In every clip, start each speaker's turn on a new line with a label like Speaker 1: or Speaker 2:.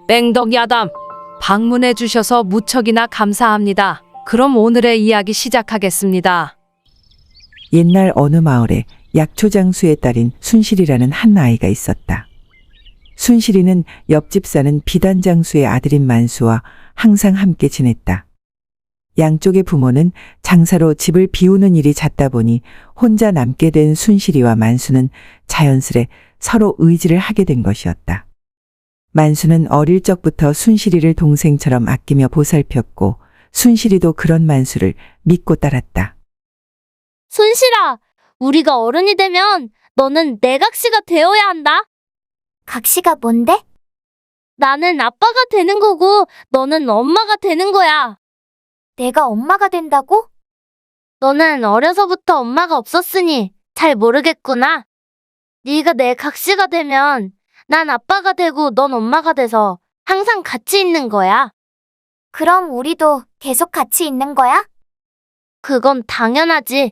Speaker 1: 뺑덕야담, 방문해 주셔서 무척이나 감사합니다. 그럼 오늘의 이야기 시작하겠습니다.
Speaker 2: 옛날 어느 마을에 약초 장수의 딸인 순실이라는 한 아이가 있었다. 순실이는 옆집 사는 비단 장수의 아들인 만수와 항상 함께 지냈다. 양쪽의 부모는 장사로 집을 비우는 일이 잦다 보니 혼자 남게 된 순실이와 만수는 자연스레 서로 의지를 하게 된 것이었다. 만수는 어릴 적부터 순실이를 동생처럼 아끼며 보살폈고 순실이도 그런 만수를 믿고 따랐다.
Speaker 3: 순실아, 우리가 어른이 되면 너는 내각시가 되어야 한다. 각시가 뭔데? 나는 아빠가 되는 거고 너는 엄마가 되는 거야. 내가 엄마가 된다고? 너는 어려서부터 엄마가 없었으니 잘 모르겠구나. 네가 내 각시가 되면 난 아빠가 되고 넌 엄마가 돼서 항상 같이 있는 거야. 그럼 우리도 계속 같이 있는 거야? 그건 당연하지.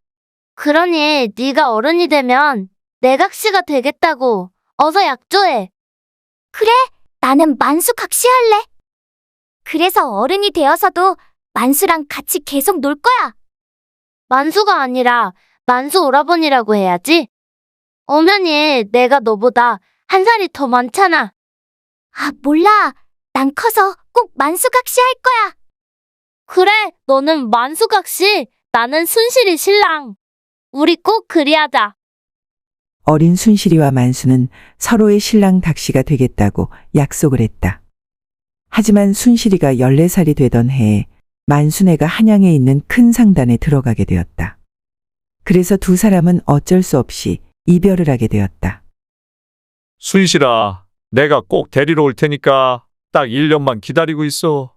Speaker 3: 그러니 네가 어른이 되면 내각시가 되겠다고 어서 약조해. 그래, 나는 만수 각시 할래. 그래서 어른이 되어서도 만수랑 같이 계속 놀 거야. 만수가 아니라 만수 오라버니라고 해야지. 엄연히 내가 너보다 한 살이 더 많잖아. 아, 몰라. 난 커서 꼭 만수각시 할 거야. 그래, 너는 만수각시, 나는 순실이 신랑. 우리 꼭 그리하자.
Speaker 2: 어린 순실이와 만수는 서로의 신랑 닥시가 되겠다고 약속을 했다. 하지만 순실이가 14살이 되던 해에 만수네가 한양에 있는 큰 상단에 들어가게 되었다. 그래서 두 사람은 어쩔 수 없이 이별을 하게 되었다.
Speaker 4: 순실아, 내가 꼭 데리러 올 테니까 딱 1년만 기다리고 있어.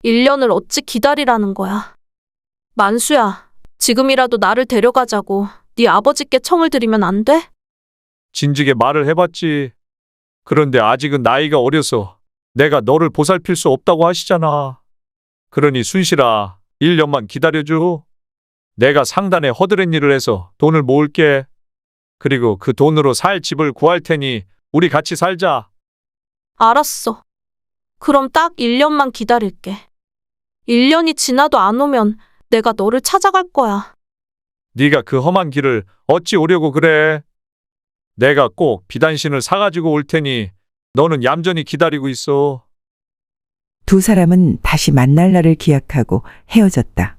Speaker 5: 1년을 어찌 기다리라는 거야. 만수야, 지금이라도 나를 데려가자고 네 아버지께 청을 드리면 안 돼?
Speaker 4: 진즉에 말을 해봤지. 그런데 아직은 나이가 어려서 내가 너를 보살필 수 없다고 하시잖아. 그러니 순실아, 1년만 기다려줘. 내가 상단에 허드렛 일을 해서 돈을 모을게. 그리고 그 돈으로 살 집을 구할 테니 우리 같이 살자.
Speaker 5: 알았어. 그럼 딱 1년만 기다릴게. 1년이 지나도 안 오면 내가 너를 찾아갈 거야.
Speaker 4: 네가 그 험한 길을 어찌 오려고 그래. 내가 꼭 비단신을 사가지고 올 테니 너는 얌전히 기다리고 있어.
Speaker 2: 두 사람은 다시 만날 날을 기약하고 헤어졌다.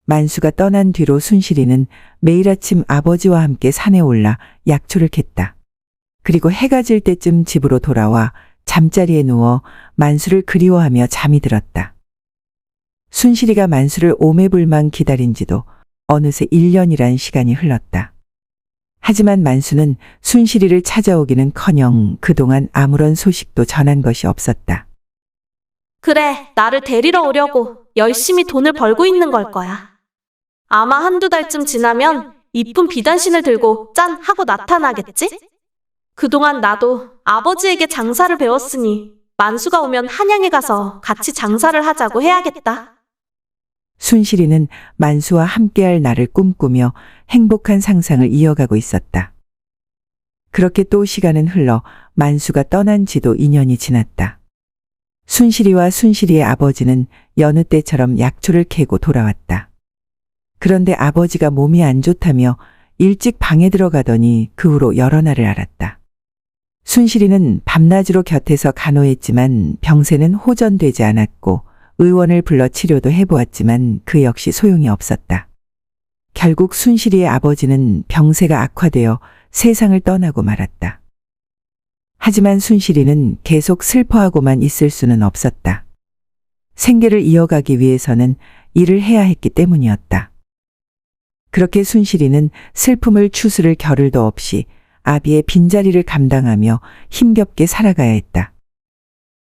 Speaker 2: 만수가 떠난 뒤로 순실이는 매일 아침 아버지와 함께 산에 올라 약초를 캤다. 그리고 해가 질 때쯤 집으로 돌아와 잠자리에 누워 만수를 그리워하며 잠이 들었다. 순실이가 만수를 오매불망 기다린 지도 어느새 1년이란 시간이 흘렀다. 하지만 만수는 순실이를 찾아오기는커녕 그동안 아무런 소식도 전한 것이 없었다.
Speaker 5: 그래, 나를 데리러 오려고 열심히 돈을 벌고 있는 걸 거야. 아마 한두 달쯤 지나면 이쁜 비단신을 들고 짠 하고 나타나겠지? 그동안 나도 아버지에게 장사를 배웠으니 만수가 오면 한양에 가서 같이 장사를 하자고 해야겠다.
Speaker 2: 순실이는 만수와 함께할 날을 꿈꾸며 행복한 상상을 이어가고 있었다. 그렇게 또 시간은 흘러 만수가 떠난 지도 2년이 지났다. 순실이와 순실이의 아버지는 여느 때처럼 약초를 캐고 돌아왔다. 그런데 아버지가 몸이 안 좋다며 일찍 방에 들어가더니 그 후로 여러 날을 앓았다. 순실이는 밤낮으로 곁에서 간호했지만 병세는 호전되지 않았고 의원을 불러 치료도 해보았지만 그 역시 소용이 없었다. 결국 순실이의 아버지는 병세가 악화되어 세상을 떠나고 말았다. 하지만 순실이는 계속 슬퍼하고만 있을 수는 없었다. 생계를 이어가기 위해서는 일을 해야 했기 때문이었다. 그렇게 순실이는 슬픔을 추스를 겨를도 없이 아비의 빈자리를 감당하며 힘겹게 살아가야 했다.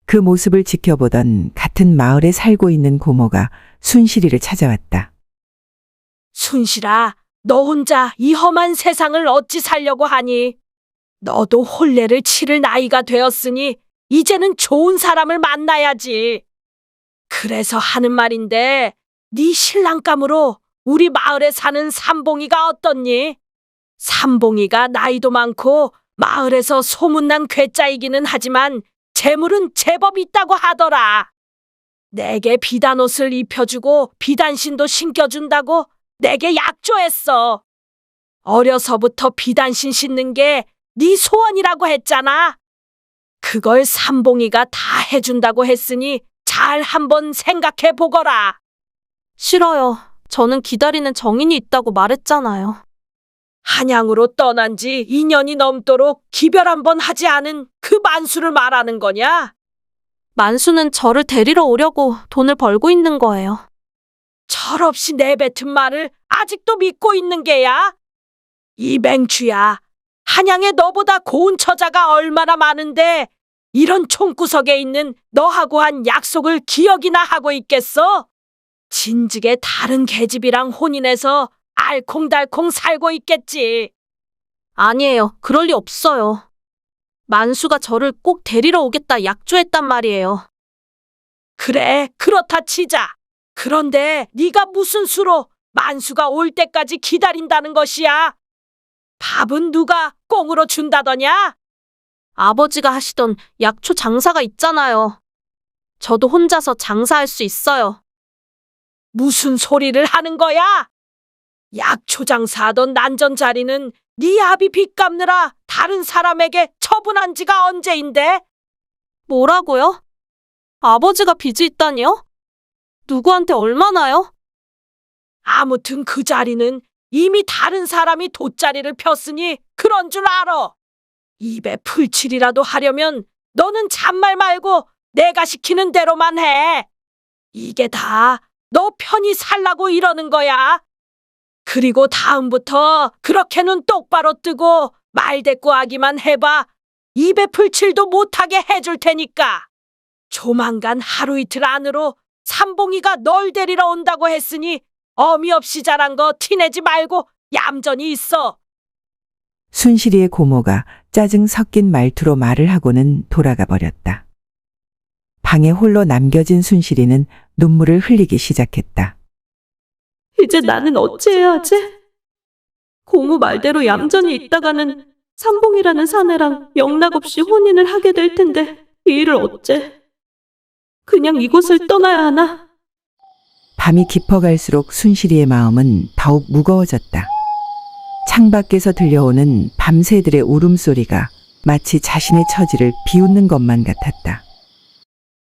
Speaker 2: 그 모습을 지켜보던 같은 마을에 살고 있는 고모가 순실이를 찾아왔다.
Speaker 6: 순실아, 너 혼자 이 험한 세상을 어찌 살려고 하니? 너도 혼례를 치를 나이가 되었으니 이제는 좋은 사람을 만나야지. 그래서 하는 말인데 네 신랑감으로 우리 마을에 사는 삼봉이가 어떻니? 삼봉이가 나이도 많고 마을에서 소문난 괴짜이기는 하지만 재물은 제법 있다고 하더라. 내게 비단옷을 입혀주고 비단신도 신겨준다고 내게 약조했어. 어려서부터 비단신 신는 게 네 소원이라고 했잖아. 그걸 삼봉이가 다 해준다고 했으니 잘 한번 생각해 보거라.
Speaker 5: 싫어요. 저는 기다리는 정인이 있다고 말했잖아요.
Speaker 6: 한양으로 떠난 지 2년이 넘도록 기별 한번 하지 않은 그 만수를 말하는 거냐?
Speaker 5: 만수는 저를 데리러 오려고 돈을 벌고 있는 거예요.
Speaker 6: 철없이 내뱉은 말을 아직도 믿고 있는 게야? 이 맹추야, 한양에 너보다 고운 처자가 얼마나 많은데 이런 총구석에 있는 너하고 한 약속을 기억이나 하고 있겠어? 진즉에 다른 계집이랑 혼인해서 알콩달콩 살고 있겠지.
Speaker 5: 아니에요. 그럴 리 없어요. 만수가 저를 꼭 데리러 오겠다 약조했단 말이에요.
Speaker 6: 그래, 그렇다 치자. 그런데 네가 무슨 수로 만수가 올 때까지 기다린다는 것이야? 밥은 누가 꽁으로 준다더냐?
Speaker 5: 아버지가 하시던 약초 장사가 있잖아요. 저도 혼자서 장사할 수 있어요.
Speaker 6: 무슨 소리를 하는 거야? 약초 장사하던 난전 자리는 네 아비 빚 갚느라 다른 사람에게 처분한 지가 언제인데?
Speaker 5: 뭐라고요? 아버지가 빚이 있다니요? 누구한테 얼마나요?
Speaker 6: 아무튼 그 자리는 이미 다른 사람이 돗자리를 폈으니 그런 줄 알아. 입에 풀칠이라도 하려면 너는 잔말 말고 내가 시키는 대로만 해. 이게 다 너 편히 살라고 이러는 거야. 그리고 다음부터 그렇게는 똑바로 뜨고 말대꾸하기만 해봐. 입에 풀칠도 못하게 해줄 테니까. 조만간 하루 이틀 안으로 삼봉이가 널 데리러 온다고 했으니 어미 없이 자란 거 티내지 말고 얌전히 있어.
Speaker 2: 순실이의 고모가 짜증 섞인 말투로 말을 하고는 돌아가 버렸다. 방에 홀로 남겨진 순실이는 눈물을 흘리기 시작했다.
Speaker 5: 이제 나는 어찌해야 하지? 고모 말대로 얌전히 있다가는 삼봉이라는 사내랑 영락없이 혼인을 하게 될 텐데 이 일을 어째? 그냥 이곳을 떠나야 하나?
Speaker 2: 밤이 깊어갈수록 순실이의 마음은 더욱 무거워졌다. 창밖에서 들려오는 밤새들의 울음소리가 마치 자신의 처지를 비웃는 것만 같았다.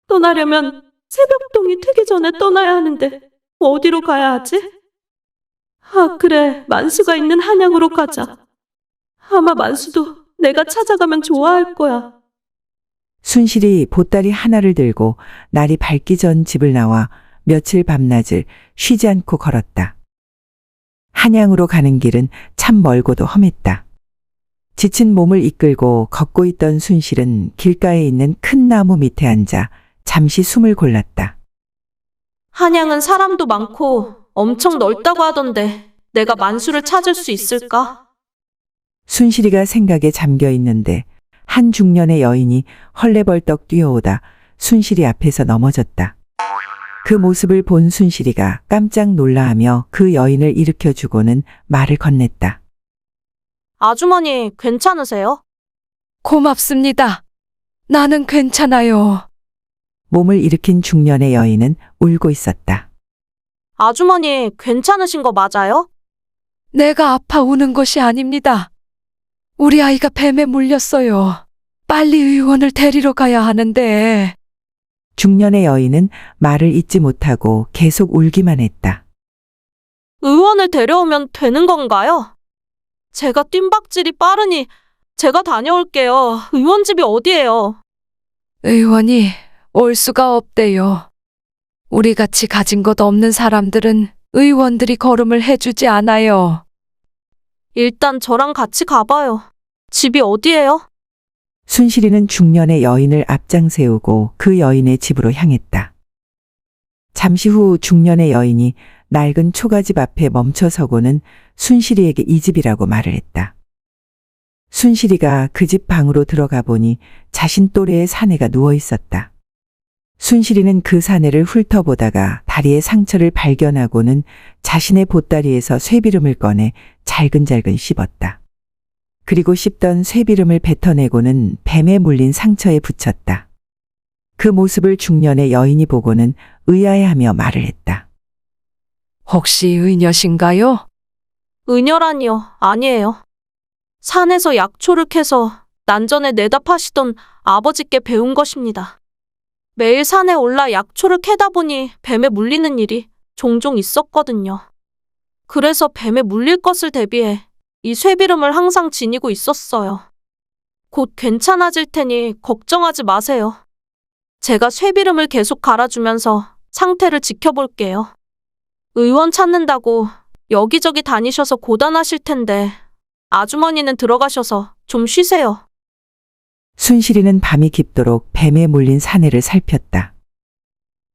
Speaker 5: 떠나려면 새벽동이 트기 전에 떠나야 하는데 어디로 가야 하지? 아, 그래. 만수가 있는 한양으로 가자. 아마 만수도 내가 찾아가면 좋아할 거야.
Speaker 2: 순실이 보따리 하나를 들고 날이 밝기 전 집을 나와 며칠 밤낮을 쉬지 않고 걸었다. 한양으로 가는 길은 참 멀고도 험했다. 지친 몸을 이끌고 걷고 있던 순실은 길가에 있는 큰 나무 밑에 앉아 잠시 숨을 골랐다.
Speaker 5: 한양은 사람도 많고 엄청 넓다고 하던데 내가 만수를 찾을 수 있을까?
Speaker 2: 순실이가 생각에 잠겨 있는데 한 중년의 여인이 헐레벌떡 뛰어오다 순실이 앞에서 넘어졌다. 그 모습을 본 순실이가 깜짝 놀라하며 그 여인을 일으켜주고는 말을 건넸다.
Speaker 5: 아주머니, 괜찮으세요?
Speaker 1: 고맙습니다. 나는 괜찮아요.
Speaker 2: 몸을 일으킨 중년의 여인은 울고 있었다.
Speaker 5: 아주머니, 괜찮으신 거 맞아요?
Speaker 1: 내가 아파 우는 것이 아닙니다. 우리 아이가 뱀에 물렸어요. 빨리 의원을 데리러 가야 하는데.
Speaker 2: 중년의 여인은 말을 잇지 못하고 계속 울기만 했다.
Speaker 5: 의원을 데려오면 되는 건가요? 제가 뜀박질이 빠르니 제가 다녀올게요. 의원 집이 어디예요?
Speaker 1: 의원이 올 수가 없대요. 우리같이 가진 것 없는 사람들은 의원들이 걸음을 해주지 않아요.
Speaker 5: 일단 저랑 같이 가봐요. 집이 어디예요?
Speaker 2: 순실이는 중년의 여인을 앞장 세우고 그 여인의 집으로 향했다. 잠시 후 중년의 여인이 낡은 초가집 앞에 멈춰서고는 순실이에게 이 집이라고 말을 했다. 순실이가 그 집 방으로 들어가 보니 자신 또래의 사내가 누워 있었다. 순실이는 그 사내를 훑어보다가 다리에 상처를 발견하고는 자신의 보따리에서 쇠비름을 꺼내 잘근잘근 씹었다. 그리고 씹던 쇠비름을 뱉어내고는 뱀에 물린 상처에 붙였다. 그 모습을 중년의 여인이 보고는 의아해하며 말을 했다.
Speaker 1: 혹시 의녀신가요?
Speaker 5: 은혈아니요, 아니에요. 산에서 약초를 캐서 난전에 내다 파시던 아버지께 배운 것입니다. 매일 산에 올라 약초를 캐다 보니 뱀에 물리는 일이 종종 있었거든요. 그래서 뱀에 물릴 것을 대비해 이 쇠비름을 항상 지니고 있었어요. 곧 괜찮아질 테니 걱정하지 마세요. 제가 쇠비름을 계속 갈아주면서 상태를 지켜볼게요. 의원 찾는다고 여기저기 다니셔서 고단하실 텐데 아주머니는 들어가셔서 좀 쉬세요.
Speaker 2: 순실이는 밤이 깊도록 뱀에 물린 사내를 살폈다.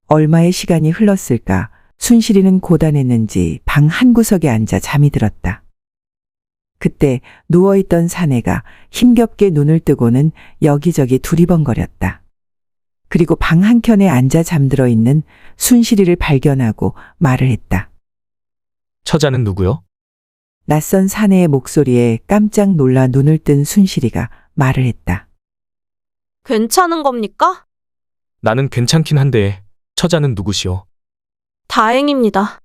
Speaker 2: 얼마의 시간이 흘렀을까 순실이는 고단했는지 방 한구석에 앉아 잠이 들었다. 그때 누워있던 사내가 힘겹게 눈을 뜨고는 여기저기 두리번거렸다. 그리고 방 한켠에 앉아 잠들어 있는 순실이를 발견하고 말을 했다.
Speaker 7: 처자는 누구요?
Speaker 2: 낯선 사내의 목소리에 깜짝 놀라 눈을 뜬 순실이가 말을 했다.
Speaker 5: 괜찮은 겁니까?
Speaker 7: 나는 괜찮긴 한데 처자는 누구시오?
Speaker 5: 다행입니다.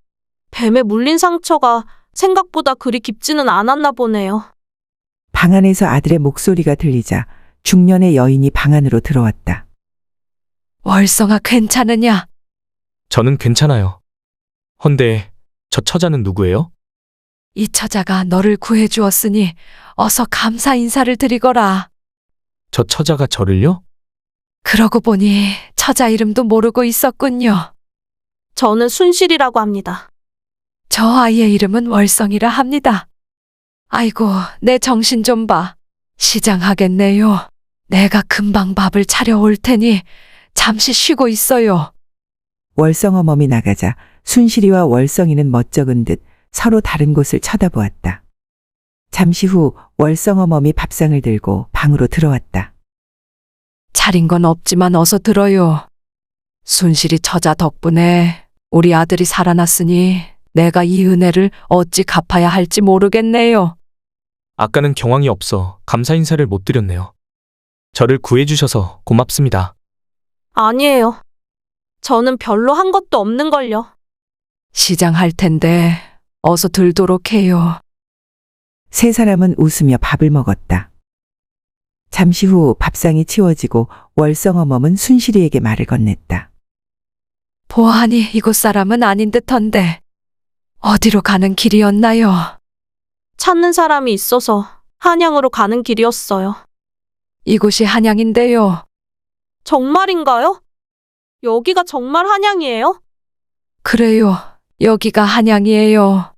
Speaker 5: 뱀에 물린 상처가 생각보다 그리 깊지는 않았나 보네요.
Speaker 2: 방 안에서 아들의 목소리가 들리자 중년의 여인이 방 안으로 들어왔다.
Speaker 1: 월성아 괜찮으냐?
Speaker 7: 저는 괜찮아요. 헌데 저 처자는 누구예요?
Speaker 1: 이 처자가 너를 구해주었으니 어서 감사 인사를 드리거라.
Speaker 7: 저 처자가 저를요?
Speaker 1: 그러고 보니 처자 이름도 모르고 있었군요.
Speaker 5: 저는 순실이라고 합니다.
Speaker 1: 저 아이의 이름은 월성이라 합니다. 아이고, 내 정신 좀 봐. 시장하겠네요. 내가 금방 밥을 차려올 테니 잠시 쉬고 있어요.
Speaker 2: 월성어멈이 나가자 순실이와 월성이는 멋쩍은 듯 서로 다른 곳을 쳐다보았다. 잠시 후 월성어멈이 밥상을 들고 방으로 들어왔다.
Speaker 1: 차린 건 없지만 어서 들어요. 순실이 처자 덕분에 우리 아들이 살아났으니 내가 이 은혜를 어찌 갚아야 할지 모르겠네요.
Speaker 7: 아까는 경황이 없어 감사 인사를 못 드렸네요. 저를 구해주셔서 고맙습니다.
Speaker 5: 아니에요. 저는 별로 한 것도 없는걸요.
Speaker 1: 시장할 텐데 어서 들도록 해요.
Speaker 2: 세 사람은 웃으며 밥을 먹었다. 잠시 후 밥상이 치워지고 월성어멈은 순실이에게 말을 건넸다.
Speaker 1: 보아하니 이곳 사람은 아닌 듯한데 어디로 가는 길이었나요?
Speaker 5: 찾는 사람이 있어서 한양으로 가는 길이었어요.
Speaker 1: 이곳이 한양인데요.
Speaker 5: 정말인가요? 여기가 정말 한양이에요?
Speaker 1: 그래요. 여기가 한양이에요.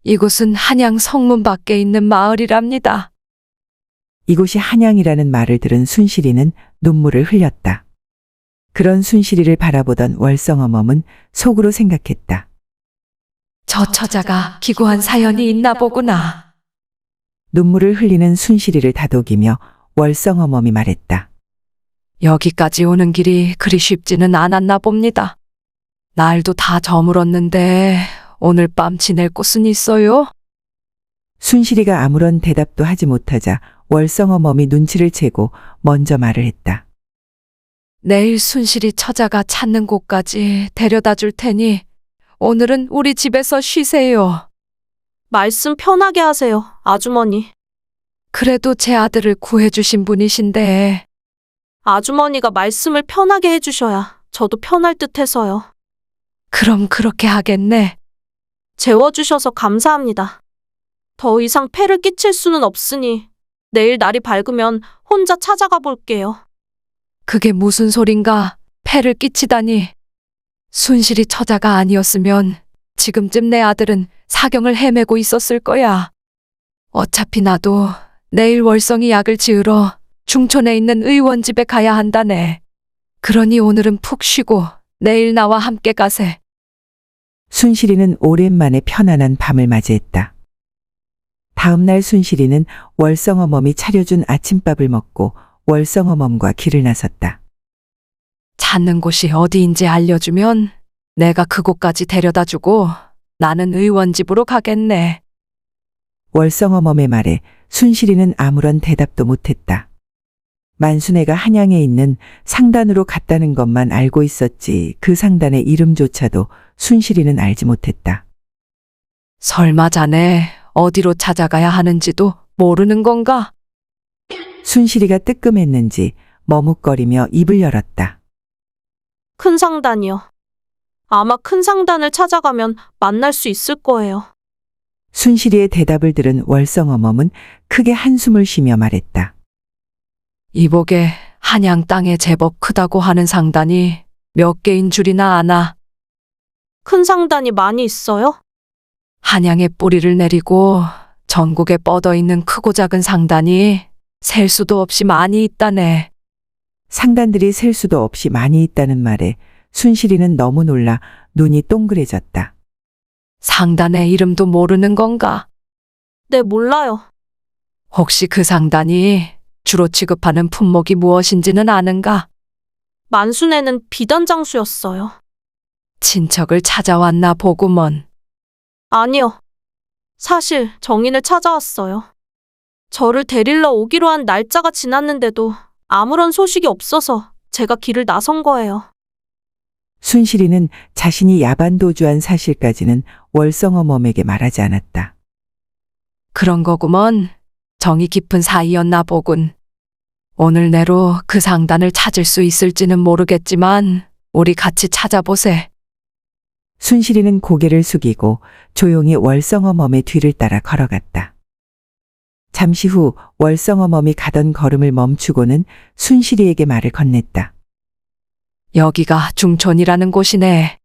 Speaker 1: 이곳은 한양 성문 밖에 있는 마을이랍니다.
Speaker 2: 이곳이 한양이라는 말을 들은 순실이는 눈물을 흘렸다. 그런 순실이를 바라보던 월성어멈은 속으로 생각했다.
Speaker 1: 저 처자가 기구한 사연이 있나 보구나.
Speaker 2: 눈물을 흘리는 순실이를 다독이며 월성어멈이 말했다.
Speaker 1: 여기까지 오는 길이 그리 쉽지는 않았나 봅니다. 날도 다 저물었는데 오늘 밤 지낼 곳은 있어요?
Speaker 2: 순실이가 아무런 대답도 하지 못하자 월성어멈이 눈치를 채고 먼저 말을 했다.
Speaker 1: 내일 순실이 처자가 찾는 곳까지 데려다 줄 테니 오늘은 우리 집에서 쉬세요.
Speaker 5: 말씀 편하게 하세요, 아주머니.
Speaker 1: 그래도 제 아들을 구해주신 분이신데
Speaker 5: 아주머니가 말씀을 편하게 해주셔야 저도 편할 듯 해서요.
Speaker 1: 그럼 그렇게 하겠네.
Speaker 5: 재워주셔서 감사합니다. 더 이상 폐를 끼칠 수는 없으니 내일 날이 밝으면 혼자 찾아가 볼게요.
Speaker 1: 그게 무슨 소린가? 폐를 끼치다니. 순실이 처자가 아니었으면 지금쯤 내 아들은 사경을 헤매고 있었을 거야. 어차피 나도 내일 월성이 약을 지으러 중촌에 있는 의원 집에 가야 한다네. 그러니 오늘은 푹 쉬고 내일 나와 함께 가세.
Speaker 2: 순실이는 오랜만에 편안한 밤을 맞이했다. 다음 날 순실이는 월성어멈이 차려준 아침밥을 먹고 월성어멈과 길을 나섰다.
Speaker 1: 찾는 곳이 어디인지 알려주면 내가 그곳까지 데려다주고 나는 의원 집으로 가겠네.
Speaker 2: 월성어멈의 말에 순실이는 아무런 대답도 못했다. 만순애가 한양에 있는 상단으로 갔다는 것만 알고 있었지 그 상단의 이름조차도 순실이는 알지 못했다.
Speaker 1: 설마 자네 어디로 찾아가야 하는지도 모르는 건가?
Speaker 2: 순실이가 뜨끔했는지 머뭇거리며 입을 열었다.
Speaker 5: 큰 상단이요. 아마 큰 상단을 찾아가면 만날 수 있을 거예요.
Speaker 2: 순실이의 대답을 들은 월성어멈은 크게 한숨을 쉬며 말했다.
Speaker 1: 이복에 한양 땅에 제법 크다고 하는 상단이 몇 개인 줄이나 아나.
Speaker 5: 큰 상단이 많이 있어요?
Speaker 1: 한양에 뿌리를 내리고 전국에 뻗어 있는 크고 작은 상단이 셀 수도 없이 많이 있다네.
Speaker 2: 상단들이 셀 수도 없이 많이 있다는 말에 순실이는 너무 놀라 눈이 동그래졌다.
Speaker 1: 상단의 이름도 모르는 건가?
Speaker 5: 네, 몰라요.
Speaker 1: 혹시 그 상단이 주로 취급하는 품목이 무엇인지는 아는가?
Speaker 5: 만순애는 비단 장수였어요.
Speaker 1: 친척을 찾아왔나 보구먼.
Speaker 5: 아니요. 사실 정인을 찾아왔어요. 저를 데리러 오기로 한 날짜가 지났는데도 아무런 소식이 없어서 제가 길을 나선 거예요.
Speaker 2: 순실이는 자신이 야반도주한 사실까지는 월성어멈에게 말하지 않았다.
Speaker 1: 그런 거구먼. 정이 깊은 사이였나 보군. 오늘 내로 그 상단을 찾을 수 있을지는 모르겠지만 우리 같이 찾아보세.
Speaker 2: 순실이는 고개를 숙이고 조용히 월성어멈의 뒤를 따라 걸어갔다. 잠시 후 월성어멈이 가던 걸음을 멈추고는 순실이에게 말을 건넸다.
Speaker 1: 여기가 중촌이라는 곳이네.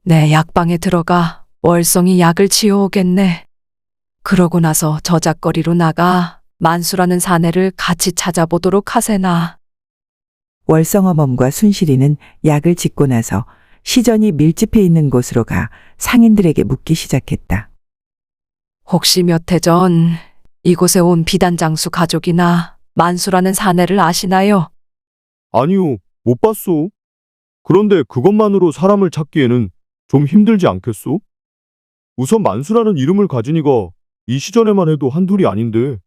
Speaker 1: 내 약방에 들어가 월성이 약을 지어오겠네. 그러고 나서 저작거리로 나가 만수라는 사내를 같이 찾아보도록 하세나.
Speaker 2: 월성어멈과 순실이는 약을 짓고 나서 시전이 밀집해 있는 곳으로 가 상인들에게 묻기 시작했다.
Speaker 1: 혹시 몇 해 전 이곳에 온 비단장수 가족이나 만수라는 사내를 아시나요?
Speaker 8: 아니요, 못 봤소. 그런데 그것만으로 사람을 찾기에는 좀 힘들지 않겠소? 우선 만수라는 이름을 가진 이가 이 시전에만 해도 한둘이 아닌데.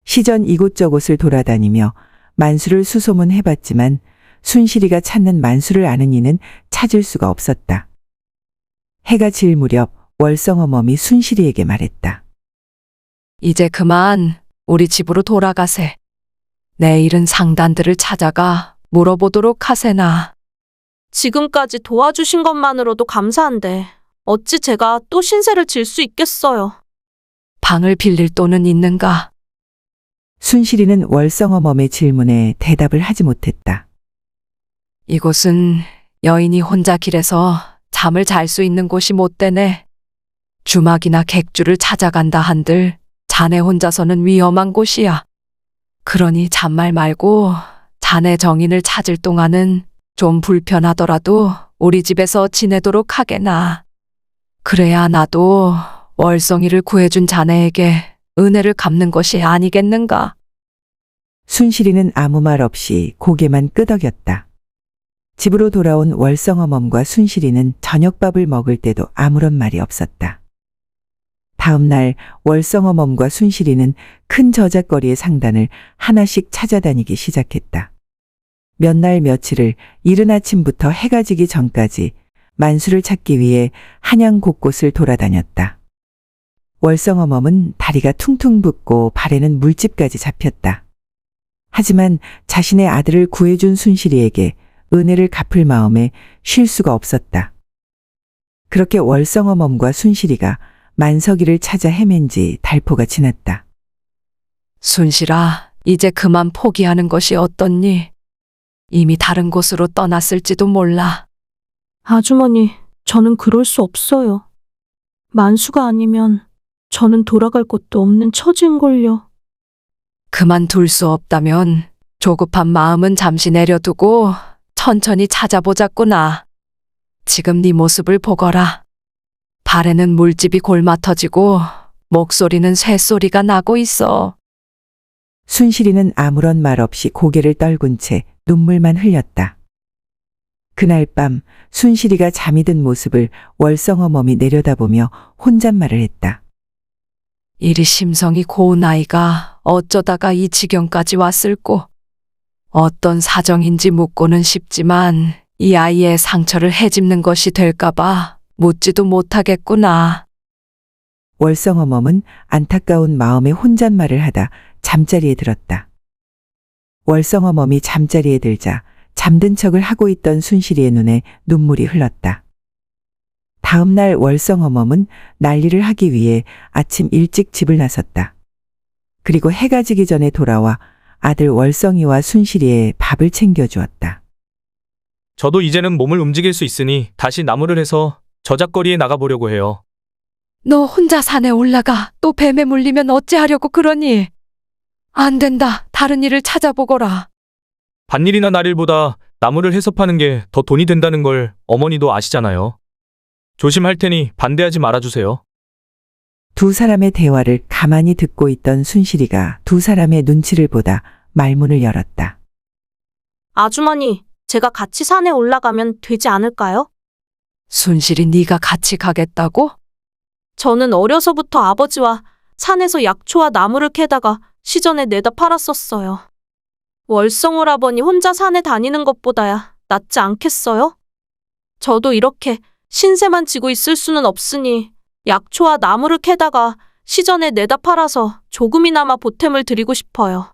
Speaker 2: 시전 이곳저곳을 돌아다니며 만수를 수소문해봤지만 순실이가 찾는 만수를 아는 이는 찾을 수가 없었다. 해가 질 무렵 월성어멈이 순실이에게 말했다.
Speaker 1: 이제 그만 우리 집으로 돌아가세. 내일은 상단들을 찾아가 물어보도록 하세나.
Speaker 5: 지금까지 도와주신 것만으로도 감사한데 어찌 제가 또 신세를 질 수 있겠어요.
Speaker 1: 방을 빌릴 돈은 있는가?
Speaker 2: 순실이는 월성어멈의 질문에 대답을 하지 못했다.
Speaker 1: 이곳은 여인이 혼자 길에서 잠을 잘 수 있는 곳이 못 되네. 주막이나 객주를 찾아간다 한들 자네 혼자서는 위험한 곳이야. 그러니 잔말 말고 자네 정인을 찾을 동안은 좀 불편하더라도 우리 집에서 지내도록 하게나. 그래야 나도 월성이를 구해준 자네에게 은혜를 갚는 것이 아니겠는가?
Speaker 2: 순실이는 아무 말 없이 고개만 끄덕였다. 집으로 돌아온 월성어멈과 순실이는 저녁밥을 먹을 때도 아무런 말이 없었다. 다음 날 월성어멈과 순실이는 큰 저작거리의 상단을 하나씩 찾아다니기 시작했다. 몇 날 며칠을 이른 아침부터 해가 지기 전까지 만수를 찾기 위해 한양 곳곳을 돌아다녔다. 월성어멈은 다리가 퉁퉁 붓고 발에는 물집까지 잡혔다. 하지만 자신의 아들을 구해준 순실이에게 은혜를 갚을 마음에 쉴 수가 없었다. 그렇게 월성어멈과 순실이가 만석이를 찾아 헤맨 지 달포가 지났다.
Speaker 1: 순실아, 이제 그만 포기하는 것이 어떻니? 이미 다른 곳으로 떠났을지도 몰라.
Speaker 6: 아주머니, 저는 그럴 수 없어요. 만수가 아니면 저는 돌아갈 곳도 없는 처지인걸요.
Speaker 1: 그만둘 수 없다면 조급한 마음은 잠시 내려두고 천천히 찾아보자꾸나. 지금 네 모습을 보거라. 발에는 물집이 골마 터지고 목소리는 쇠소리가 나고 있어.
Speaker 2: 순실이는 아무런 말 없이 고개를 떨군 채 눈물만 흘렸다. 그날 밤 순실이가 잠이 든 모습을 월성어멈이 내려다보며 혼잣말을 했다.
Speaker 1: 이리 심성이 고운 아이가 어쩌다가 이 지경까지 왔을꼬. 어떤 사정인지 묻고는 싶지만 이 아이의 상처를 헤집는 것이 될까봐 묻지도 못하겠구나.
Speaker 2: 월성어멈은 안타까운 마음에 혼잣말을 하다 잠자리에 들었다. 월성어멈이 잠자리에 들자 잠든 척을 하고 있던 순실이의 눈에 눈물이 흘렀다. 다음 날 월성어멈은 난리를 하기 위해 아침 일찍 집을 나섰다. 그리고 해가 지기 전에 돌아와 아들 월성이와 순실이의 밥을 챙겨주었다.
Speaker 7: 저도 이제는 몸을 움직일 수 있으니 다시 나무를 해서 저작거리에 나가보려고 해요.
Speaker 1: 너 혼자 산에 올라가 또 뱀에 물리면 어찌하려고 그러니? 안 된다. 다른 일을 찾아보거라.
Speaker 7: 밭일이나 날일보다 나무를 해서 파는 게 더 돈이 된다는 걸 어머니도 아시잖아요. 조심할 테니 반대하지 말아주세요.
Speaker 2: 두 사람의 대화를 가만히 듣고 있던 순실이가 두 사람의 눈치를 보다 말문을 열었다.
Speaker 5: 아주머니, 제가 같이 산에 올라가면 되지 않을까요?
Speaker 1: 순실이 네가 같이 가겠다고?
Speaker 5: 저는 어려서부터 아버지와 산에서 약초와 나무를 캐다가 시전에 내다 팔았었어요. 월성오라버니 혼자 산에 다니는 것보다야 낫지 않겠어요? 저도 이렇게 신세만 지고 있을 수는 없으니 약초와 나무를 캐다가 시전에 내다 팔아서 조금이나마 보탬을 드리고 싶어요.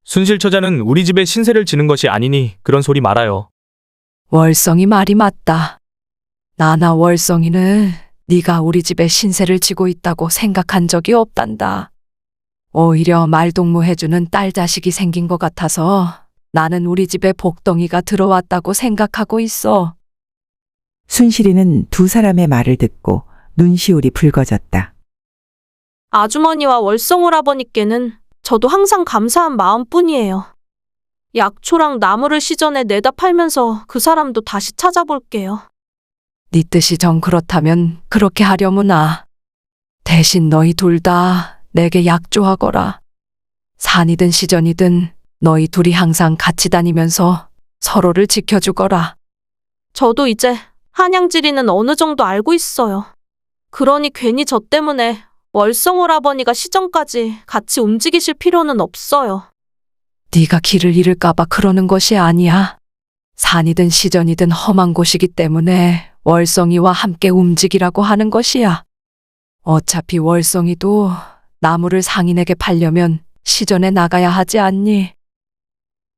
Speaker 7: 순실 처자는 우리 집에 신세를 지는 것이 아니니 그런 소리 말아요.
Speaker 1: 월성이 말이 맞다. 나나 월성이는 네가 우리 집에 신세를 지고 있다고 생각한 적이 없단다. 오히려 말동무해주는 딸 자식이 생긴 것 같아서 나는 우리 집에 복덩이가 들어왔다고 생각하고 있어.
Speaker 2: 순실이는 두 사람의 말을 듣고 눈시울이 붉어졌다.
Speaker 5: 아주머니와 월성오라버니께는 저도 항상 감사한 마음뿐이에요. 약초랑 나무를 시전에 내다 팔면서 그 사람도 다시 찾아볼게요.
Speaker 1: 네 뜻이 정 그렇다면 그렇게 하려무나. 대신 너희 둘 다 내게 약조하거라. 산이든 시전이든 너희 둘이 항상 같이 다니면서 서로를 지켜주거라.
Speaker 5: 저도 이제 한양지리는 어느 정도 알고 있어요. 그러니 괜히 저 때문에 월성오라버니가 시전까지 같이 움직이실 필요는 없어요.
Speaker 1: 네가 길을 잃을까봐 그러는 것이 아니야. 산이든 시전이든 험한 곳이기 때문에 월성이와 함께 움직이라고 하는 것이야. 어차피 월성이도 나무를 상인에게 팔려면 시전에 나가야 하지 않니?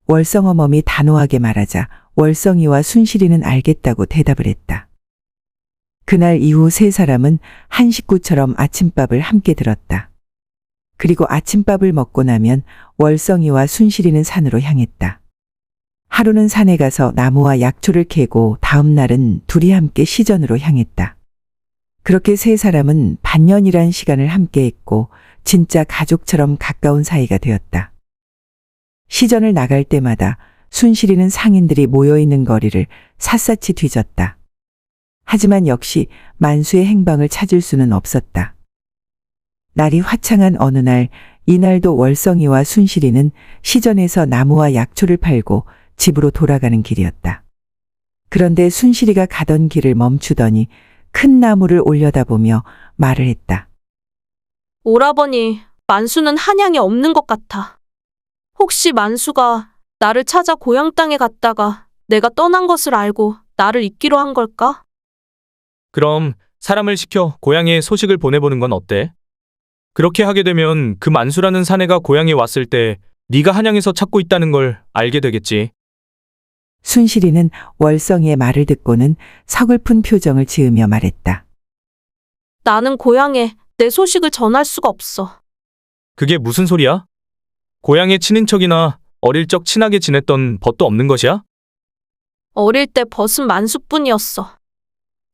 Speaker 2: 월성어멈이 단호하게 말하자 월성이와 순실이는 알겠다고 대답을 했다. 그날 이후 세 사람은 한 식구처럼 아침밥을 함께 들었다. 그리고 아침밥을 먹고 나면 월성이와 순실이는 산으로 향했다. 하루는 산에 가서 나무와 약초를 캐고 다음 날은 둘이 함께 시전으로 향했다. 그렇게 세 사람은 반년이란 시간을 함께 했고 진짜 가족처럼 가까운 사이가 되었다. 시전을 나갈 때마다 순실이는 상인들이 모여있는 거리를 샅샅이 뒤졌다. 하지만 역시 만수의 행방을 찾을 수는 없었다. 날이 화창한 어느 날, 이날도 월성이와 순실이는 시전에서 나무와 약초를 팔고 집으로 돌아가는 길이었다. 그런데 순실이가 가던 길을 멈추더니 큰 나무를 올려다보며 말을 했다.
Speaker 5: 오라버니, 만수는 한양에 없는 것 같아. 혹시 만수가 나를 찾아 고향 땅에 갔다가 내가 떠난 것을 알고 나를 잊기로 한 걸까?
Speaker 7: 그럼 사람을 시켜 고향에 소식을 보내보는 건 어때? 그렇게 하게 되면 그 만수라는 사내가 고향에 왔을 때 네가 한양에서 찾고 있다는 걸 알게 되겠지.
Speaker 2: 순실이는 월성이의 말을 듣고는 서글픈 표정을 지으며 말했다.
Speaker 5: 나는 고향에 내 소식을 전할 수가 없어.
Speaker 7: 그게 무슨 소리야? 고향의 친인척이나 어릴 적 친하게 지냈던 벗도 없는 것이야?
Speaker 5: 어릴 때 벗은 만수뿐이었어.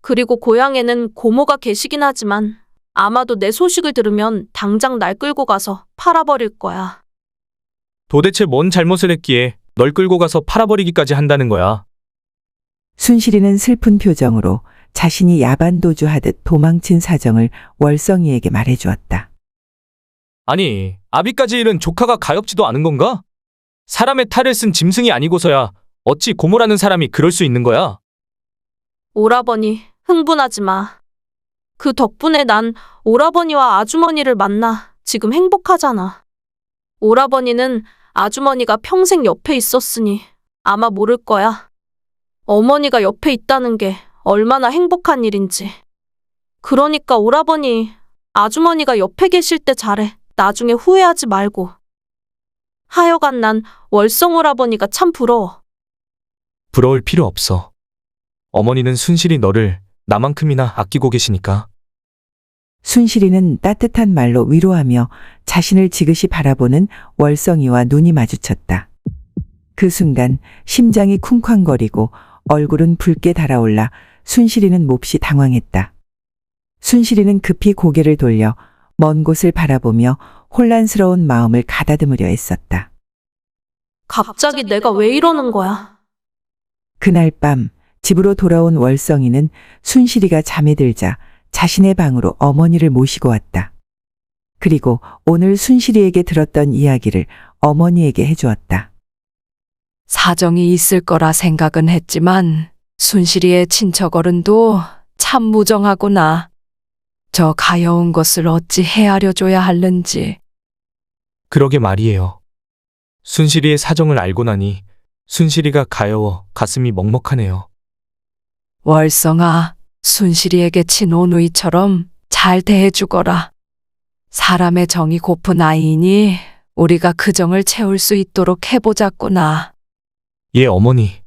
Speaker 5: 그리고 고향에는 고모가 계시긴 하지만 아마도 내 소식을 들으면 당장 날 끌고 가서 팔아버릴 거야.
Speaker 7: 도대체 뭔 잘못을 했기에 널 끌고 가서 팔아버리기까지 한다는 거야.
Speaker 2: 순실이는 슬픈 표정으로 자신이 야반도주하듯 도망친 사정을 월성이에게 말해주었다.
Speaker 7: 아니, 아비까지 잃은 조카가 가엾지도 않은 건가? 사람의 탈을 쓴 짐승이 아니고서야 어찌 고모라는 사람이 그럴 수 있는 거야?
Speaker 5: 오라버니, 흥분하지 마. 그 덕분에 난 오라버니와 아주머니를 만나 지금 행복하잖아. 오라버니는 아주머니가 평생 옆에 있었으니 아마 모를 거야. 어머니가 옆에 있다는 게 얼마나 행복한 일인지. 그러니까 오라버니, 아주머니가 옆에 계실 때 잘해. 나중에 후회하지 말고. 하여간 난 월성 오라버니가 참 부러워.
Speaker 7: 부러울 필요 없어. 어머니는 순실히 너를 나만큼이나 아끼고 계시니까.
Speaker 2: 순실이는 따뜻한 말로 위로하며 자신을 지그시 바라보는 월성이와 눈이 마주쳤다. 그 순간 심장이 쿵쾅거리고 얼굴은 붉게 달아올라 순실이는 몹시 당황했다. 순실이는 급히 고개를 돌려 먼 곳을 바라보며 혼란스러운 마음을 가다듬으려 애썼다.
Speaker 5: 갑자기 내가 왜 이러는 거야?
Speaker 2: 그날 밤 집으로 돌아온 월성이는 순실이가 잠에 들자 자신의 방으로 어머니를 모시고 왔다. 그리고 오늘 순실이에게 들었던 이야기를 어머니에게 해주었다.
Speaker 1: 사정이 있을 거라 생각은 했지만 순실이의 친척 어른도 참 무정하구나. 저 가여운 것을 어찌 헤아려 줘야 할는지.
Speaker 7: 그러게 말이에요. 순실이의 사정을 알고 나니 순실이가 가여워 가슴이 먹먹하네요.
Speaker 1: 월성아, 순실이에게 친오누이처럼 잘 대해주거라. 사람의 정이 고픈 아이이니 우리가 그 정을 채울 수 있도록 해보자꾸나.
Speaker 7: 예, 어머니.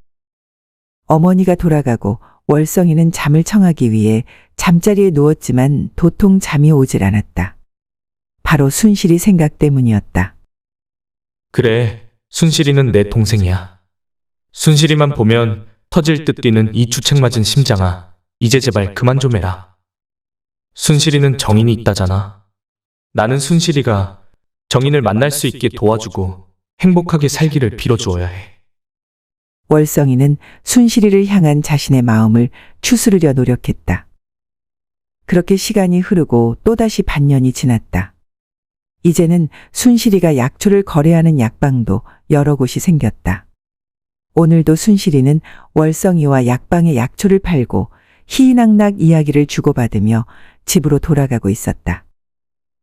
Speaker 2: 어머니가 돌아가고 월성이는 잠을 청하기 위해 잠자리에 누웠지만 도통 잠이 오질 않았다. 바로 순실이 생각 때문이었다.
Speaker 7: 그래, 순실이는 내 동생이야. 순실이만 보면 터질 듯 뛰는 이 주책 맞은 심장아, 이제 제발 그만 좀 해라. 순실이는 정인이 있다잖아. 나는 순실이가 정인을 만날 수 있게 도와주고 행복하게 살기를 빌어주어야 해.
Speaker 2: 월성이는 순실이를 향한 자신의 마음을 추스르려 노력했다. 그렇게 시간이 흐르고 또다시 반년이 지났다. 이제는 순실이가 약초를 거래하는 약방도 여러 곳이 생겼다. 오늘도 순실이는 월성이와 약방의 약초를 팔고 희희낙낙 이야기를 주고받으며 집으로 돌아가고 있었다.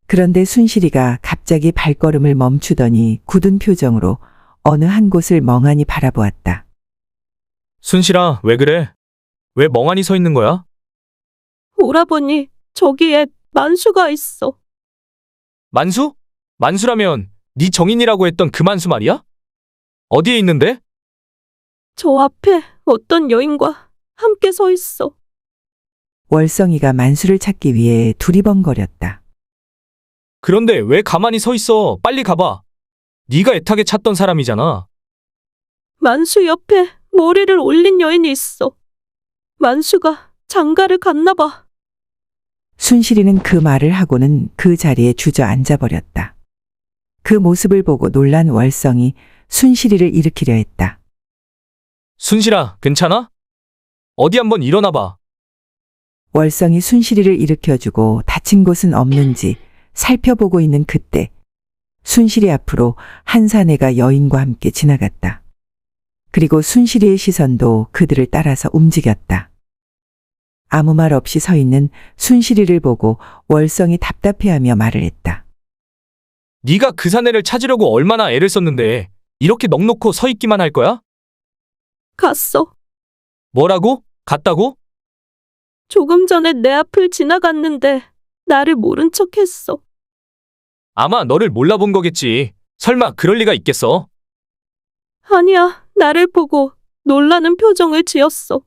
Speaker 2: 그런데 순실이가 갑자기 발걸음을 멈추더니 굳은 표정으로 어느 한 곳을 멍하니 바라보았다.
Speaker 7: 순실아, 왜 그래? 왜 멍하니 서 있는 거야?
Speaker 5: 오라버니, 저기에 만수가 있어.
Speaker 7: 만수? 만수라면 네 정인이라고 했던 그 만수 말이야? 어디에 있는데?
Speaker 5: 저 앞에 어떤 여인과 함께 서 있어.
Speaker 2: 월성이가 만수를 찾기 위해 두리번거렸다.
Speaker 7: 그런데 왜 가만히 서 있어? 빨리 가봐. 네가 애타게 찾던 사람이잖아.
Speaker 5: 만수 옆에 머리를 올린 여인이 있어. 만수가 장가를 갔나 봐.
Speaker 2: 순실이는 그 말을 하고는 그 자리에 주저앉아 버렸다. 그 모습을 보고 놀란 월성이 순실이를 일으키려 했다.
Speaker 7: 순실아, 괜찮아? 어디 한번 일어나봐.
Speaker 2: 월성이 순실이를 일으켜주고 다친 곳은 없는지 살펴보고 있는 그때 순실이 앞으로 한 사내가 여인과 함께 지나갔다. 그리고 순실이의 시선도 그들을 따라서 움직였다. 아무 말 없이 서 있는 순실이를 보고 월성이 답답해하며 말을 했다.
Speaker 7: 네가 그 사내를 찾으려고 얼마나 애를 썼는데 이렇게 넋놓고 서 있기만 할 거야?
Speaker 5: 갔어.
Speaker 7: 뭐라고? 갔다고?
Speaker 5: 조금 전에 내 앞을 지나갔는데 나를 모른 척 했어.
Speaker 7: 아마 너를 몰라본 거겠지. 설마 그럴 리가 있겠어?
Speaker 5: 아니야, 나를 보고 놀라는 표정을 지었어.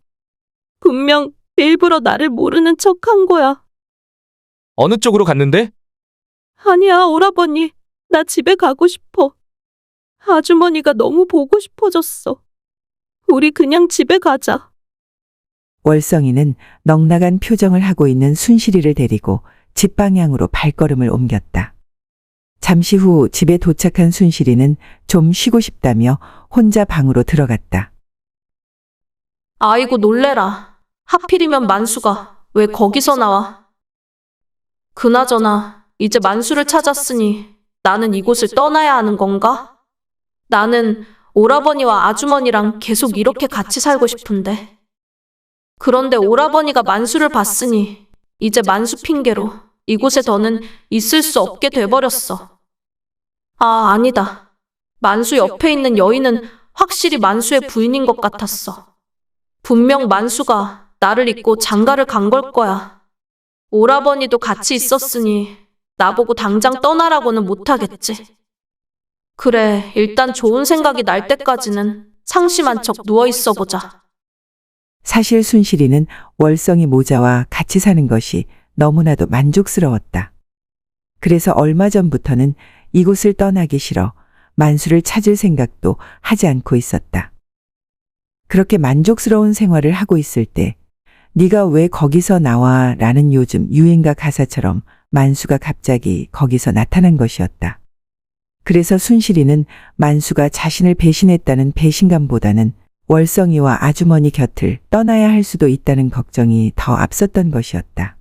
Speaker 5: 분명 일부러 나를 모르는 척 한 거야.
Speaker 7: 어느 쪽으로 갔는데?
Speaker 5: 아니야, 오라버니. 나 집에 가고 싶어. 아주머니가 너무 보고 싶어졌어. 우리 그냥 집에 가자.
Speaker 2: 월성이는 넉나간 표정을 하고 있는 순실이를 데리고 집 방향으로 발걸음을 옮겼다. 잠시 후 집에 도착한 순실이는 좀 쉬고 싶다며 혼자 방으로 들어갔다.
Speaker 5: 아이고 놀래라. 하필이면 만수가 왜 거기서 나와? 그나저나 이제 만수를 찾았으니 나는 이곳을 떠나야 하는 건가? 나는 오라버니와 아주머니랑 계속 이렇게 같이 살고 싶은데. 그런데 오라버니가 만수를 봤으니 이제 만수 핑계로 이곳에 더는 있을 수 없게 돼버렸어. 아, 아니다. 만수 옆에 있는 여인은 확실히 만수의 부인인 것 같았어. 분명 만수가 나를 잊고 장가를 간 걸 거야. 오라버니도 같이 있었으니 나보고 당장 떠나라고는 못하겠지. 그래, 일단 좋은 생각이 날 때까지는 상심한 척 누워있어 보자.
Speaker 2: 사실 순실이는 월성이 모자와 같이 사는 것이 너무나도 만족스러웠다. 그래서 얼마 전부터는 이곳을 떠나기 싫어 만수를 찾을 생각도 하지 않고 있었다. 그렇게 만족스러운 생활을 하고 있을 때 네가 왜 거기서 나와? 라는 요즘 유행가 가사처럼 만수가 갑자기 거기서 나타난 것이었다. 그래서 순실이는 만수가 자신을 배신했다는 배신감보다는 월성이와 아주머니 곁을 떠나야 할 수도 있다는 걱정이 더 앞섰던 것이었다.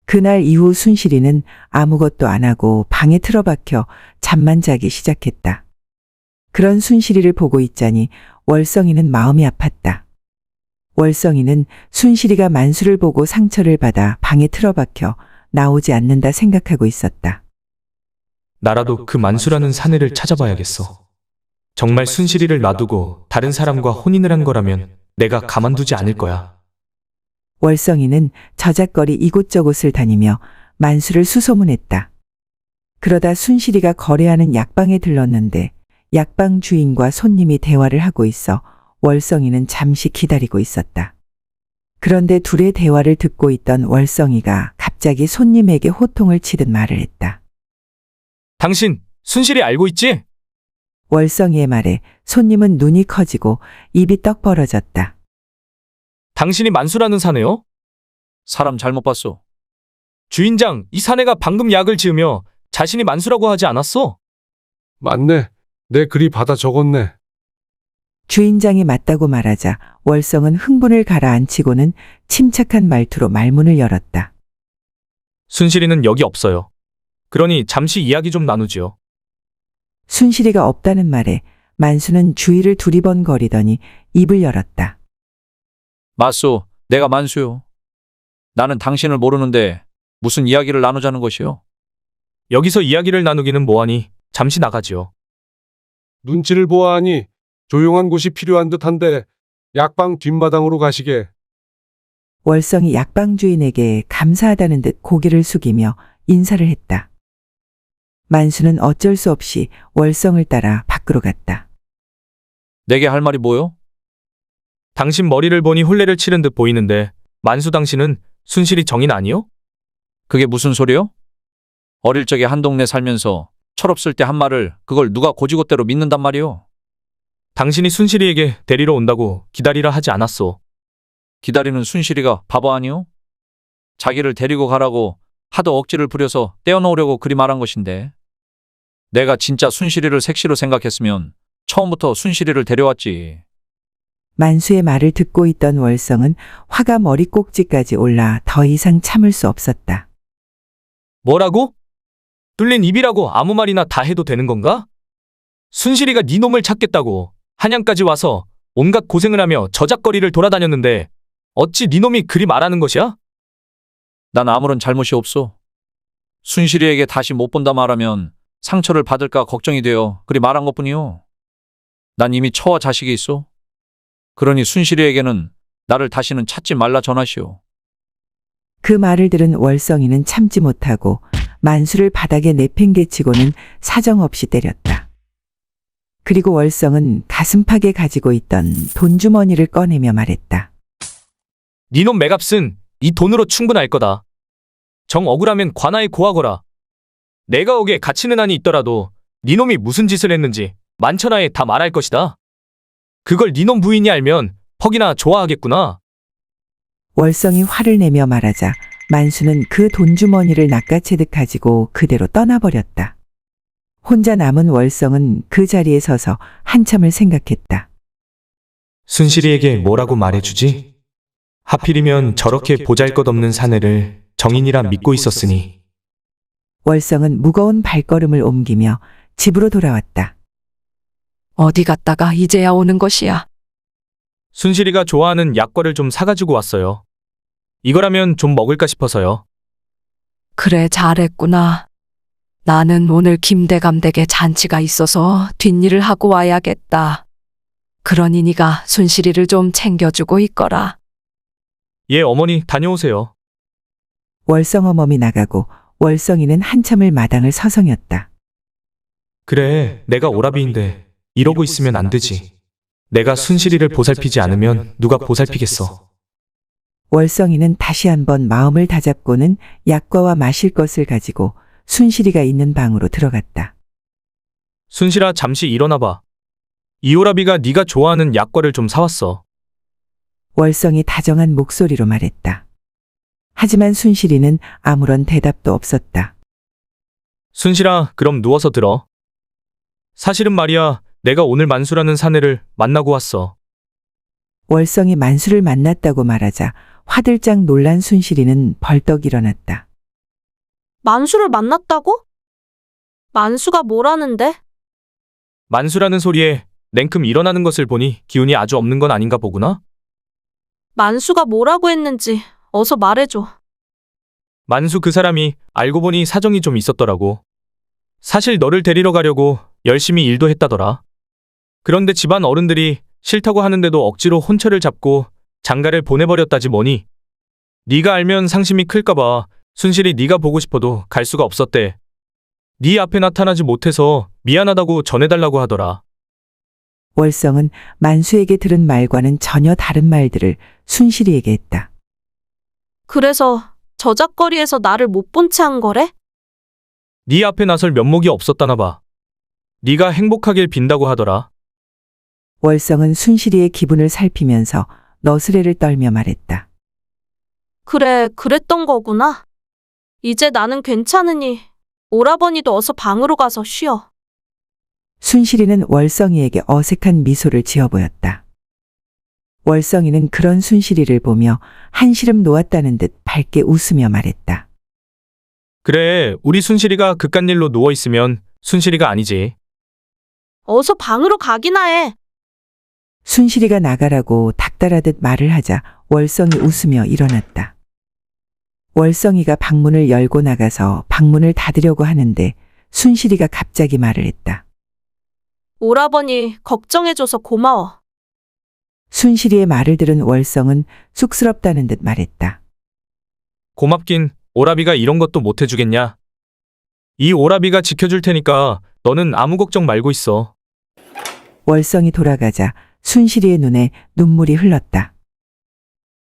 Speaker 2: 그날 이후 순실이는 아무것도 안 하고 방에 틀어박혀 잠만 자기 시작했다. 그런 순실이를 보고 있자니 월성이는 마음이 아팠다. 월성이는 순실이가 만수를 보고 상처를 받아 방에 틀어박혀 나오지 않는다 생각하고 있었다.
Speaker 7: 나라도 그 만수라는 사내를 찾아봐야겠어. 정말 순실이를 놔두고 다른 사람과 혼인을 한 거라면 내가 가만두지 않을 거야.
Speaker 2: 월성이는 저작거리 이곳저곳을 다니며 만수를 수소문했다. 그러다 순실이가 거래하는 약방에 들렀는데 약방 주인과 손님이 대화를 하고 있어 월성이는 잠시 기다리고 있었다. 그런데 둘의 대화를 듣고 있던 월성이가 갑자기 손님에게 호통을 치듯 말을 했다.
Speaker 7: 당신 순실이 알고 있지?
Speaker 2: 월성이의 말에 손님은 눈이 커지고 입이 떡 벌어졌다.
Speaker 7: 당신이 만수라는 사내요?
Speaker 4: 사람 잘못 봤어.
Speaker 7: 주인장, 이 사내가 방금 약을 지으며 자신이 만수라고 하지 않았어?
Speaker 9: 맞네. 내 글이 받아 적었네.
Speaker 2: 주인장이 맞다고 말하자 월성은 흥분을 가라앉히고는 침착한 말투로 말문을 열었다.
Speaker 7: 순실이는 여기 없어요. 그러니 잠시 이야기 좀 나누지요.
Speaker 2: 순실이가 없다는 말에 만수는 주위를 두리번거리더니 입을 열었다.
Speaker 4: 맞소, 내가 만수요. 나는 당신을 모르는데 무슨 이야기를 나누자는 것이요?
Speaker 7: 여기서 이야기를 나누기는 뭐하니 잠시 나가지요.
Speaker 9: 눈치를 보아하니 조용한 곳이 필요한 듯한데 약방 뒷마당으로 가시게.
Speaker 2: 월성이 약방 주인에게 감사하다는 듯 고개를 숙이며 인사를 했다. 만수는 어쩔 수 없이 월성을 따라 밖으로 갔다.
Speaker 4: 내게 할 말이 뭐요?
Speaker 7: 당신 머리를 보니 혼례를 치른 듯 보이는데 만수 당신은 순실이 정인 아니요?
Speaker 4: 그게 무슨 소리요? 어릴 적에 한 동네 살면서 철없을 때 한 말을 그걸 누가 고지고대로 믿는단 말이요?
Speaker 7: 당신이 순실이에게 데리러 온다고 기다리라 하지 않았소.
Speaker 4: 기다리는 순실이가 바보 아니요? 자기를 데리고 가라고 하도 억지를 부려서 떼어놓으려고 그리 말한 것인데. 내가 진짜 순실이를 색시로 생각했으면 처음부터 순실이를 데려왔지.
Speaker 2: 만수의 말을 듣고 있던 월성은 화가 머리 꼭지까지 올라 더 이상 참을 수 없었다.
Speaker 7: 뭐라고? 뚫린 입이라고 아무 말이나 다 해도 되는 건가? 순실이가 네 놈을 찾겠다고 한양까지 와서 온갖 고생을 하며 저작거리를 돌아다녔는데 어찌 네 놈이 그리 말하는 것이야?
Speaker 4: 난 아무런 잘못이 없어. 순실이에게 다시 못 본다 말하면 상처를 받을까 걱정이 되어 그리 말한 것뿐이요. 난 이미 처와 자식이 있어. 그러니 순실이에게는 나를 다시는 찾지 말라 전하시오.
Speaker 2: 그 말을 들은 월성이는 참지 못하고 만수를 바닥에 내팽개치고는 사정없이 때렸다. 그리고 월성은 가슴팍에 가지고 있던 돈주머니를 꺼내며 말했다.
Speaker 7: 네 놈 매값은 이 돈으로 충분할 거다. 정 억울하면 관아에 고하거라. 내가 옥에 갇히는 한이 있더라도 네 놈이 무슨 짓을 했는지 만천하에 다 말할 것이다. 그걸 네 놈 부인이 알면 퍽이나 좋아하겠구나.
Speaker 2: 월성이 화를 내며 말하자 만수는 그 돈주머니를 낚아채듯 가지고 그대로 떠나버렸다. 혼자 남은 월성은 그 자리에 서서 한참을 생각했다.
Speaker 7: 순실이에게 뭐라고 말해주지? 하필이면 저렇게 보잘것없는 사내를 정인이라 믿고 있었으니.
Speaker 2: 월성은 무거운 발걸음을 옮기며 집으로 돌아왔다.
Speaker 1: 어디 갔다가 이제야 오는 것이야.
Speaker 7: 순실이가 좋아하는 약과를 좀 사가지고 왔어요. 이거라면 좀 먹을까 싶어서요.
Speaker 1: 그래, 잘했구나. 나는 오늘 김대감 댁에 잔치가 있어서 뒷일을 하고 와야겠다. 그러니 네가 순실이를 좀 챙겨주고 있거라.
Speaker 7: 예, 어머니 다녀오세요.
Speaker 2: 월성어멈이 나가고 월성이는 한참을 마당을 서성였다.
Speaker 7: 그래, 내가 오라비인데 이러고 있으면 안 되지. 내가 순실이를 보살피지 않으면 누가 보살피겠어.
Speaker 2: 월성이는 다시 한번 마음을 다잡고는 약과와 마실 것을 가지고 순실이가 있는 방으로 들어갔다.
Speaker 7: 순실아, 잠시 일어나봐. 이 오라비가 네가 좋아하는 약과를 좀 사왔어.
Speaker 2: 월성이 다정한 목소리로 말했다. 하지만 순실이는 아무런 대답도 없었다.
Speaker 7: 순실아, 그럼 누워서 들어. 사실은 말이야, 내가 오늘 만수라는 사내를 만나고 왔어.
Speaker 2: 월성이 만수를 만났다고 말하자 화들짝 놀란 순실이는 벌떡 일어났다.
Speaker 5: 만수를 만났다고? 만수가 뭐라는데?
Speaker 7: 만수라는 소리에 냉큼 일어나는 것을 보니 기운이 아주 없는 건 아닌가 보구나?
Speaker 5: 만수가 뭐라고 했는지 어서 말해줘.
Speaker 7: 만수 그 사람이 알고 보니 사정이 좀 있었더라고. 사실 너를 데리러 가려고 열심히 일도 했다더라. 그런데 집안 어른들이 싫다고 하는데도 억지로 혼처를 잡고 장가를 보내버렸다지 뭐니. 네가 알면 상심이 클까봐 순실이 네가 보고 싶어도 갈 수가 없었대. 네 앞에 나타나지 못해서 미안하다고 전해달라고 하더라.
Speaker 2: 월성은 만수에게 들은 말과는 전혀 다른 말들을 순실이에게 했다.
Speaker 5: 그래서 저작거리에서 나를 못 본 채 한 거래?
Speaker 7: 네 앞에 나설 면목이 없었다나 봐. 네가 행복하길 빈다고 하더라.
Speaker 2: 월성은 순실이의 기분을 살피면서 너스레를 떨며 말했다.
Speaker 5: 그래, 그랬던 거구나. 이제 나는 괜찮으니 오라버니도 어서 방으로 가서 쉬어.
Speaker 2: 순실이는 월성이에게 어색한 미소를 지어 보였다. 월성이는 그런 순실이를 보며 한시름 놓았다는 듯 밝게 웃으며 말했다.
Speaker 7: 그래, 우리 순실이가 그깟 일로 누워있으면 순실이가 아니지.
Speaker 5: 어서 방으로 가기나 해.
Speaker 2: 순실이가 나가라고 닥달하듯 말을 하자 월성이 웃으며 일어났다. 월성이가 방문을 열고 나가서 방문을 닫으려고 하는데 순실이가 갑자기 말을 했다.
Speaker 5: 오라버니 걱정해줘서 고마워.
Speaker 2: 순실이의 말을 들은 월성은 쑥스럽다는 듯 말했다.
Speaker 7: 고맙긴, 오라비가 이런 것도 못 해주겠냐? 이 오라비가 지켜줄 테니까 너는 아무 걱정 말고 있어.
Speaker 2: 월성이 돌아가자 순실이의 눈에 눈물이 흘렀다.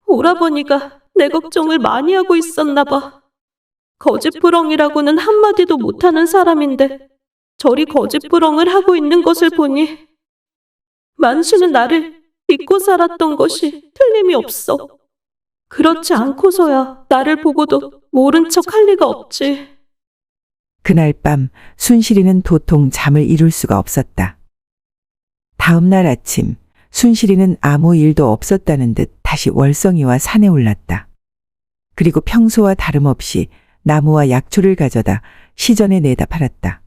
Speaker 5: 오라버니가 내 걱정을 많이 하고 있었나 봐. 거짓부렁이라고는 한마디도 못하는 사람인데 저리 거짓부렁을 하고 있는 것을 보니 만수는 나를 믿고 살았던 것이 틀림이 없어. 그렇지 않고서야 나를 보고도 모른 척 할 리가 없지.
Speaker 2: 그날 밤 순실이는 도통 잠을 이룰 수가 없었다. 다음 날 아침 순실이는 아무 일도 없었다는 듯 다시 월성이와 산에 올랐다. 그리고 평소와 다름없이 나무와 약초를 가져다 시전에 내다 팔았다.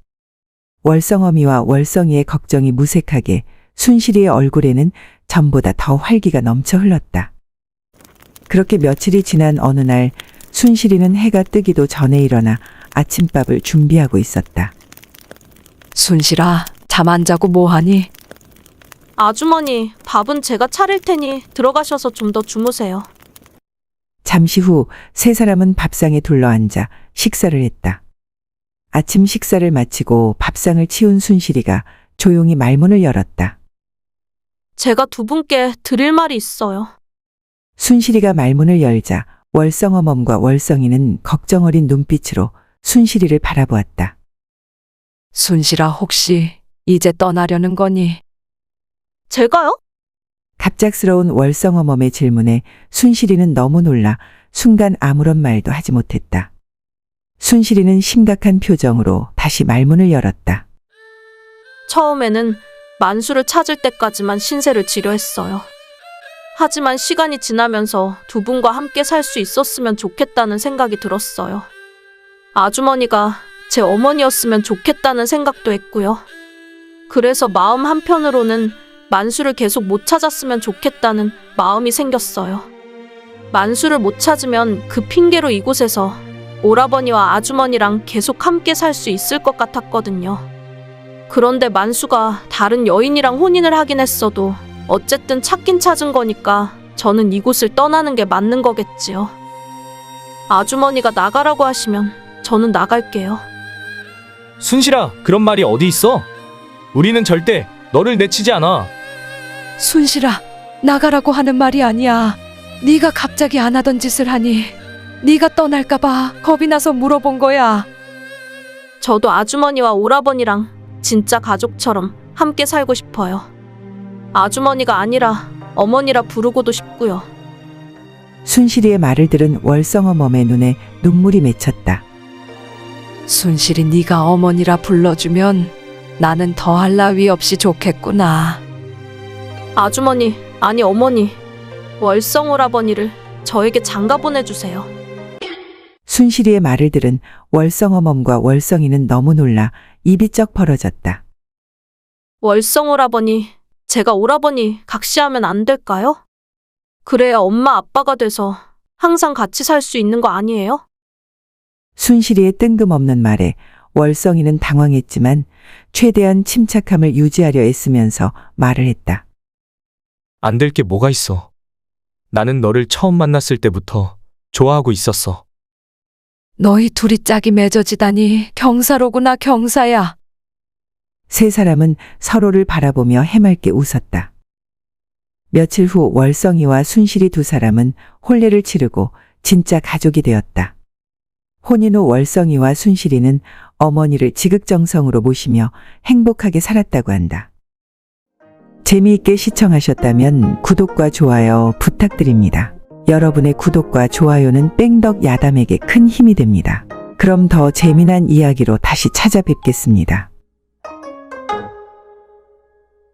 Speaker 2: 월성어미와 월성이의 걱정이 무색하게 순실이의 얼굴에는 전보다 더 활기가 넘쳐 흘렀다. 그렇게 며칠이 지난 어느 날 순실이는 해가 뜨기도 전에 일어나 아침밥을 준비하고 있었다.
Speaker 1: 순실아, 잠 안 자고 뭐하니?
Speaker 5: 아주머니, 밥은 제가 차릴 테니 들어가셔서 좀 더 주무세요.
Speaker 2: 잠시 후 세 사람은 밥상에 둘러앉아 식사를 했다. 아침 식사를 마치고 밥상을 치운 순실이가 조용히 말문을 열었다.
Speaker 5: 제가 두 분께 드릴 말이 있어요.
Speaker 2: 순실이가 말문을 열자 월성어멈과 월성이는 걱정 어린 눈빛으로 순실이를 바라보았다.
Speaker 1: 순실아, 혹시 이제 떠나려는 거니?
Speaker 5: 제가요?
Speaker 2: 갑작스러운 월성어멈의 질문에 순실이는 너무 놀라 순간 아무런 말도 하지 못했다. 순실이는 심각한 표정으로 다시 말문을 열었다.
Speaker 5: 처음에는 만수를 찾을 때까지만 신세를 지려 했어요. 하지만 시간이 지나면서 두 분과 함께 살 수 있었으면 좋겠다는 생각이 들었어요. 아주머니가 제 어머니였으면 좋겠다는 생각도 했고요. 그래서 마음 한편으로는 만수를 계속 못 찾았으면 좋겠다는 마음이 생겼어요. 만수를 못 찾으면 그 핑계로 이곳에서 오라버니와 아주머니랑 계속 함께 살 수 있을 것 같았거든요. 그런데 만수가 다른 여인이랑 혼인을 하긴 했어도 어쨌든 찾긴 찾은 거니까 저는 이곳을 떠나는 게 맞는 거겠지요. 아주머니가 나가라고 하시면 저는 나갈게요.
Speaker 7: 순실아, 그런 말이 어디 있어? 우리는 절대 너를 내치지 않아.
Speaker 1: 순실아, 나가라고 하는 말이 아니야. 네가 갑자기 안 하던 짓을 하니 네가 떠날까 봐 겁이 나서 물어본 거야.
Speaker 5: 저도 아주머니와 오라버니랑 진짜 가족처럼 함께 살고 싶어요. 아주머니가 아니라 어머니라 부르고도 싶고요.
Speaker 2: 순실이의 말을 들은 월성어멈의 눈에 눈물이 맺혔다.
Speaker 1: 순실이 네가 어머니라 불러주면 나는 더할 나위 없이 좋겠구나.
Speaker 5: 아주머니, 아니 어머니, 월성 오라버니를 저에게 장가 보내주세요.
Speaker 2: 순실이의 말을 들은 월성어멈과 월성이는 너무 놀라 입이 쩍 벌어졌다.
Speaker 5: 월성 오라버니, 제가 오라버니 각시하면 안 될까요? 그래야 엄마 아빠가 돼서 항상 같이 살 수 있는 거 아니에요?
Speaker 2: 순실이의 뜬금없는 말에 월성이는 당황했지만 최대한 침착함을 유지하려 애쓰면서 말을 했다.
Speaker 7: 안 될 게 뭐가 있어. 나는 너를 처음 만났을 때부터 좋아하고 있었어.
Speaker 1: 너희 둘이 짝이 맺어지다니 경사로구나, 경사야.
Speaker 2: 세 사람은 서로를 바라보며 해맑게 웃었다. 며칠 후 월성이와 순실이 두 사람은 혼례를 치르고 진짜 가족이 되었다. 혼인 후 월성이와 순실이는 어머니를 지극정성으로 모시며 행복하게 살았다고 한다. 재미있게 시청하셨다면 구독과 좋아요 부탁드립니다. 여러분의 구독과 좋아요는 뺑덕 야담에게 큰 힘이 됩니다. 그럼 더 재미난 이야기로 다시 찾아뵙겠습니다.